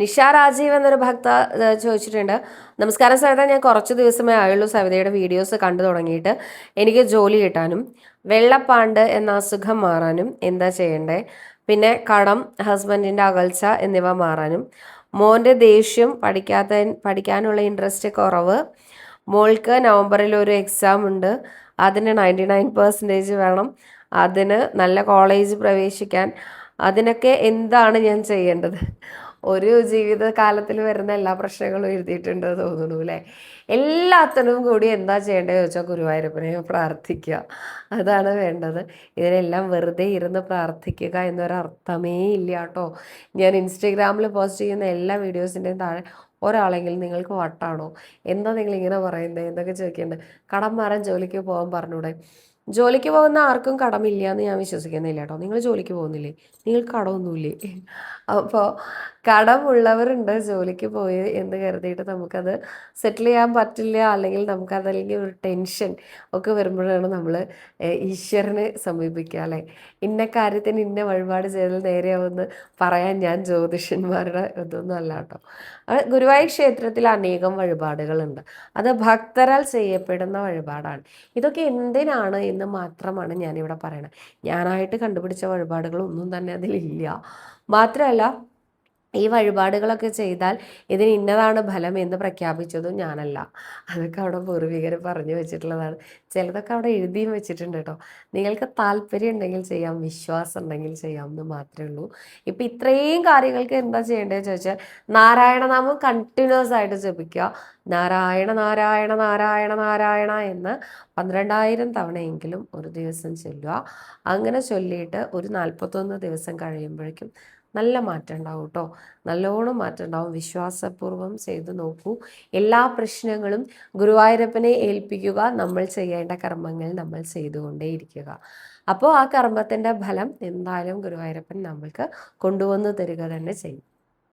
നിഷ രാജീവ് എന്നൊരു ഭക്ത ചോദിച്ചിട്ടുണ്ട്, നമസ്കാരം സവിത, ഞാൻ കുറച്ച് ദിവസമേ ആയുള്ളൂ സവിതയുടെ വീഡിയോസ് കണ്ടു തുടങ്ങിയിട്ട്. എനിക്ക് ജോലി കിട്ടാനും വെള്ളപ്പാണ്ട് എന്ന അസുഖം മാറാനും എന്താ ചെയ്യണ്ടേ? പിന്നെ കടം, ഹസ്ബൻഡിൻ്റെ അകൽച്ച എന്നിവ മാറാനും, മോൻ്റെ ദേഷ്യം, പഠിക്കാനുള്ള ഇൻട്രസ്റ്റ് കുറവ്, മോൾക്ക് നവംബറിൽ ഒരു എക്സാം ഉണ്ട്, അതിന് 99% വേണം, അതിന് നല്ല കോളേജ് പ്രവേശിക്കാൻ, അതിനൊക്കെ എന്താണ് ഞാൻ ചെയ്യേണ്ടത്? ഒരു ജീവിതകാലത്തിൽ വരുന്ന എല്ലാ പ്രശ്നങ്ങളും എഴുതിയിട്ടുണ്ട് തോന്നുന്നു അല്ലേ? എല്ലാത്തിനും കൂടി എന്താ ചെയ്യേണ്ടത് ചോദിച്ചാൽ ഗുരുവായൂരപ്പനെ പ്രാർത്ഥിക്കുക, അതാണ് വേണ്ടത്. ഇതിനെല്ലാം വെറുതെ ഇരുന്ന് പ്രാർത്ഥിക്കുക എന്നൊരർത്ഥമേ ഇല്ല കേട്ടോ. ഞാൻ ഇൻസ്റ്റഗ്രാമിൽ പോസ്റ്റ് ചെയ്യുന്ന എല്ലാ വീഡിയോസിൻ്റെയും താഴെ ഒരാളെങ്കിലും നിങ്ങൾക്ക് വട്ടാണോ, എന്താ നിങ്ങളിങ്ങനെ പറയുന്നത് എന്നൊക്കെ ചോദിക്കേണ്ടത്. കടം മാറാൻ ജോലിക്ക് പോകാൻ പറഞ്ഞൂടെ? ജോലിക്ക് പോകുന്ന ആർക്കും കടമില്ല എന്ന് ഞാൻ വിശ്വസിക്കുന്നില്ല കേട്ടോ. നിങ്ങൾ ജോലിക്ക് പോകുന്നില്ലേ? നിങ്ങൾക്ക് കടമൊന്നുമില്ലേ? അപ്പോൾ കടമുള്ളവരുണ്ട് ജോലിക്ക് പോയി എന്ന് കരുതിയിട്ട് നമുക്കത് സെറ്റിൽ ചെയ്യാൻ പറ്റില്ല, അല്ലെങ്കിൽ നമുക്കതല്ലെങ്കിൽ ഒരു ടെൻഷൻ ഒക്കെ വരുമ്പോഴാണ് നമ്മൾ ഈശ്വരനെ സമീപിക്കുക അല്ലേ. ഇന്ന കാര്യത്തിന് ഇന്ന വഴിപാട് ചെയ്താൽ നേരെയാവുമെന്ന് പറയാൻ ഞാൻ ജ്യോതിഷന്മാരുടെ ഇതൊന്നും അല്ല കേട്ടോ. ഗുരുവായൂർ ക്ഷേത്രത്തിൽ അനേകം വഴിപാടുകളുണ്ട്. അത് ഭക്തരാൽ ചെയ്യപ്പെടുന്ന വഴിപാടാണ്. ഇതൊക്കെ എന്തിനാണ് എന്ന് മാത്രമാണ് ഞാനിവിടെ പറയണത്. ഞാനായിട്ട് കണ്ടുപിടിച്ച വഴിപാടുകളൊന്നും തന്നെ അതിലില്ല. മാത്രമല്ല, ഈ വഴിപാടുകളൊക്കെ ചെയ്താൽ ഇതിന് ഇന്നതാണ് ഫലം എന്ന് പ്രഖ്യാപിച്ചതും ഞാനല്ല. അതൊക്കെ അവിടെ പൂർവികർ പറഞ്ഞു വെച്ചിട്ടുള്ളതാണ്. ചിലതൊക്കെ അവിടെ എഴുതിയും വെച്ചിട്ടുണ്ട് കേട്ടോ. നിങ്ങൾക്ക് താല്പര്യം ഉണ്ടെങ്കിൽ ചെയ്യാം, വിശ്വാസം ഉണ്ടെങ്കിൽ ചെയ്യാം എന്ന് മാത്രമേ ഉള്ളൂ. ഇപ്പം ഇത്രയും കാര്യങ്ങൾക്ക് എന്താ ചെയ്യേണ്ടതെന്ന് ചോദിച്ചാൽ, നാരായണനാമം കണ്ടിന്യൂസ് ആയിട്ട് ജപിക്കുക. നാരായണ നാരായണ നാരായണ നാരായണ എന്ന് 12,000 തവണയെങ്കിലും ഒരു ദിവസം ചൊല്ലുക. അങ്ങനെ ചൊല്ലിയിട്ട് ഒരു 41 ദിവസം കഴിയുമ്പോഴേക്കും നല്ല മാറ്റം ഉണ്ടാവും കേട്ടോ. നല്ലോണം മാറ്റം ഉണ്ടാവും. വിശ്വാസപൂർവ്വം ചെയ്തു നോക്കൂ. എല്ലാ പ്രശ്നങ്ങളും ഗുരുവായൂരപ്പനെ ഏൽപ്പിക്കുക. നമ്മൾ ചെയ്യേണ്ട കർമ്മങ്ങൾ നമ്മൾ ചെയ്തുകൊണ്ടേയിരിക്കുക. അപ്പോൾ ആ കർമ്മത്തിൻ്റെ ഫലം എന്തായാലും ഗുരുവായൂരപ്പൻ നമ്മൾക്ക് കൊണ്ടുവന്ന് തരിക തന്നെ ചെയ്യും.